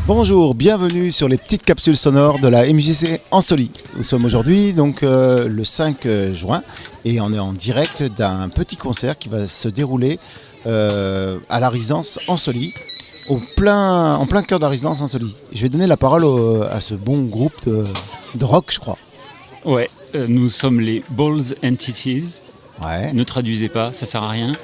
Bonjour, bienvenue sur les petites capsules sonores de la MJC Ansoli. Nous sommes aujourd'hui donc le 5 juin et on est en direct d'un petit concert qui va se dérouler à la résidence Ansoli, en plein cœur de la résidence Ansoli. Je vais donner la parole à ce bon groupe de rock, je crois. Ouais, nous sommes les Balls Entities. Ouais. Ne traduisez pas, ça sert à rien.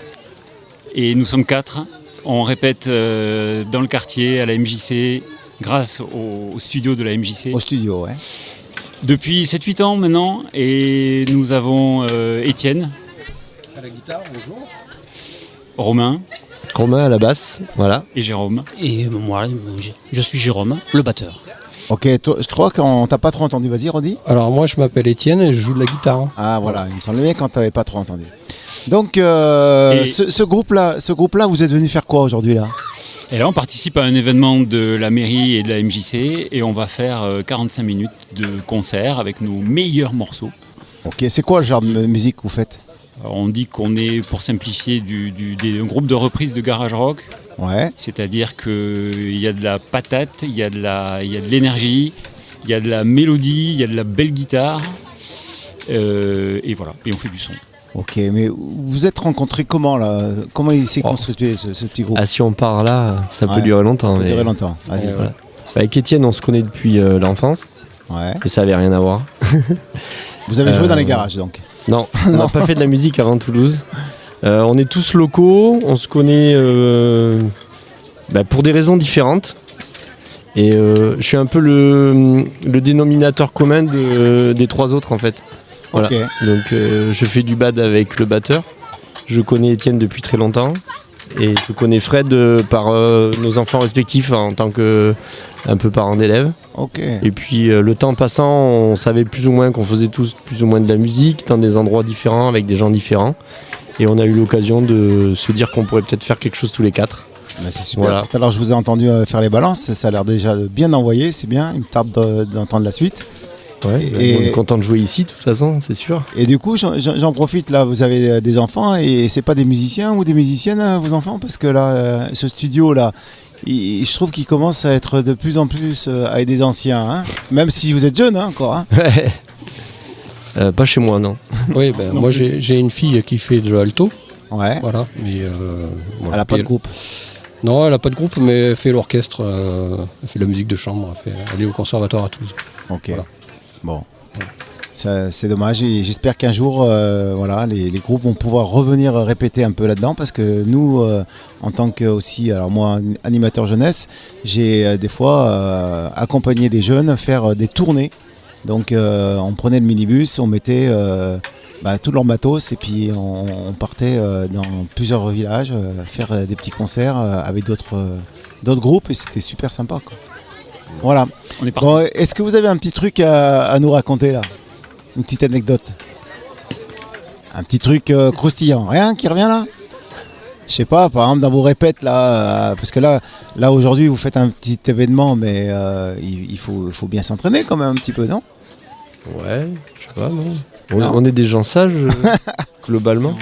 Et nous sommes 4. On répète dans le quartier, à la MJC, grâce au studio de la MJC. Au studio, ouais. Depuis 7-8 ans maintenant, et nous avons Étienne. À la guitare, bonjour. Romain. Romain à la basse, voilà. Et Jérôme. Et moi, je suis Jérôme, le batteur. Ok, je crois qu'on t'a pas trop entendu, vas-y Rodi. Alors moi je m'appelle Étienne et je joue de la guitare. Ah voilà, il me semblait bien quand t'avais pas trop entendu. Donc ce groupe-là, vous êtes venu faire quoi aujourd'hui là ? Et là, on participe à un événement de la mairie et de la MJC et on va faire 45 minutes de concert avec nos meilleurs morceaux. Ok, c'est quoi le genre de musique que vous faites ? Alors, on dit qu'on est, pour simplifier, un groupe de reprises de garage rock. Ouais. C'est-à-dire qu'il y a de la patate, il y a de l'énergie, il y a de la mélodie, il y a de la belle guitare. Et voilà, et on fait du son. Ok, mais vous êtes rencontrés comment là ? Comment il s'est constitué ce petit groupe ? Ah, si on part là, ça peut durer longtemps. Ça peut durer longtemps, vas-y. Voilà. Avec Étienne, on se connaît depuis l'enfance. Ouais. Et ça avait rien à voir. Vous avez joué dans les garages donc ? Non, on n'a pas fait de la musique avant Toulouse. On est tous locaux, on se connaît pour des raisons différentes. Et je suis un peu le dénominateur commun des trois autres en fait. Voilà. Okay. Donc je fais du bad avec le batteur. Je connais Étienne depuis très longtemps. Et je connais Fred par nos enfants respectifs en tant que un peu parents d'élèves. Okay. Et puis le temps passant, on savait plus ou moins qu'on faisait tous plus ou moins de la musique dans des endroits différents avec des gens différents. Et on a eu l'occasion de se dire qu'on pourrait peut-être faire quelque chose tous les quatre. Bah, c'est super. Voilà. Tout à l'heure, je vous ai entendu faire les balances. Ça a l'air déjà bien envoyé. C'est bien. Il me tarde d'entendre la suite. Ouais, et on est content de jouer ici, de toute façon, c'est sûr. Et du coup, j'en profite. Là, vous avez des enfants et c'est pas des musiciens ou des musiciennes, vos enfants ? Parce que là, ce studio-là, je trouve qu'il commence à être de plus en plus avec des anciens. Hein, même si vous êtes jeune encore. Hein. Pas chez moi, non. Oui, moi j'ai une fille qui fait de l'alto. Ouais. Voilà, mais Elle n'a pas de groupe. Non, elle n'a pas de groupe, mais elle fait l'orchestre, elle fait de la musique de chambre, elle est au conservatoire à Toulouse. Ok. Voilà. Bon. Ça, c'est dommage. Et j'espère qu'un jour, les groupes vont pouvoir revenir répéter un peu là-dedans, parce que nous, en tant que aussi, alors moi, animateur jeunesse, j'ai des fois accompagné des jeunes faire des tournées. Donc, on prenait le minibus, on mettait tout leur matos et puis on partait dans plusieurs villages faire des petits concerts avec d'autres groupes et c'était super sympa, quoi. Voilà. On est parti. Bon, est-ce que vous avez un petit truc à nous raconter là ? Une petite anecdote ? Un petit truc croustillant ? Rien qui revient là ? Je sais pas, par exemple dans vos répètes là, parce que là aujourd'hui vous faites un petit événement, mais il faut bien s'entraîner quand même un petit peu, non ? Ouais, je sais pas, non. On est des gens sages, globalement.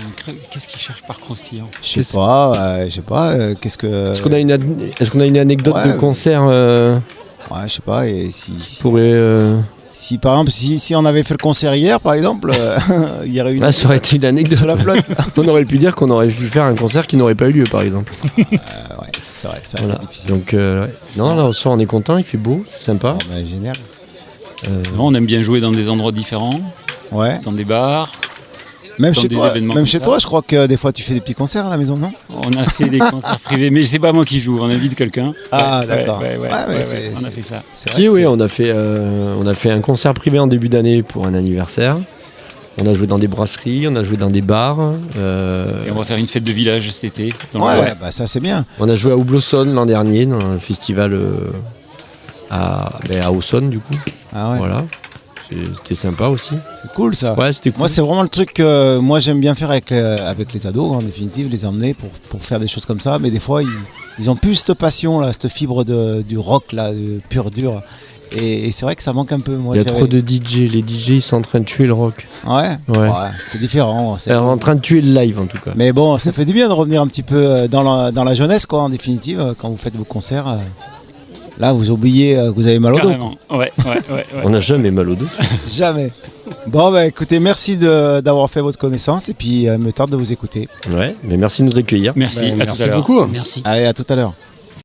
Qu'est-ce qu'ils cherchent par croustillant ? Je sais pas, qu'est-ce que... Est-ce qu'on a une anecdote de concert Ouais, je sais pas, et si pourrait... Si par exemple, si on avait fait le concert hier, par exemple, il y aurait eu ça aurait été une anecdote. sur la flotte. On aurait pu dire qu'on aurait pu faire un concert qui n'aurait pas eu lieu, par exemple. Ouais, c'est vrai que ça Voilà. c'est difficile. Donc, non, là, au soir, on est content, il fait beau, c'est sympa. Génial. Non, on aime bien jouer dans des endroits différents, Ouais. dans des bars. Même Dans chez des toi, événements même comme chez ça. toi, je crois que des fois tu fais des petits concerts à la maison, non ? On a fait des concerts privés, mais c'est pas moi qui joue, on invite quelqu'un. Ah, d'accord. Ouais, Ouais, on a fait ça. C'est vrai Si, que oui, c'est- on a fait un concert privé en début d'année pour un anniversaire. On a joué dans des brasseries, on a joué dans des bars. Et on va faire une fête de village cet été. Dans Ouais, le- ouais, ça c'est bien. On a joué à Oublosson l'an dernier, dans un festival à Auxonne, du coup. Ah ouais. Voilà. C'était sympa aussi. C'est cool ça. Ouais, c'était cool. Moi, c'est vraiment le truc que moi j'aime bien faire avec les ados, en définitive, les emmener pour faire des choses comme ça. Mais des fois, ils ont plus cette passion, là, cette fibre du rock, là, pur dur. Et c'est vrai que ça manque un peu. Moi, Il y a trop de DJ. Les DJ, ils sont en train de tuer le rock. Ouais, Ouais. c'est différent. Alors, en train de tuer le live, en tout cas. Mais bon, ça fait du bien de revenir un petit peu dans la jeunesse, quoi, en définitive, quand vous faites vos concerts. Là, vous oubliez que vous avez mal au dos. Carrément. Ouais. On n'a jamais mal au dos. Jamais. Bon, bah écoutez, merci d'avoir fait votre connaissance et puis me tarde de vous écouter. Ouais, mais merci de nous accueillir. Merci, à tout à Merci l'heure. beaucoup. Merci. Allez, à tout à l'heure.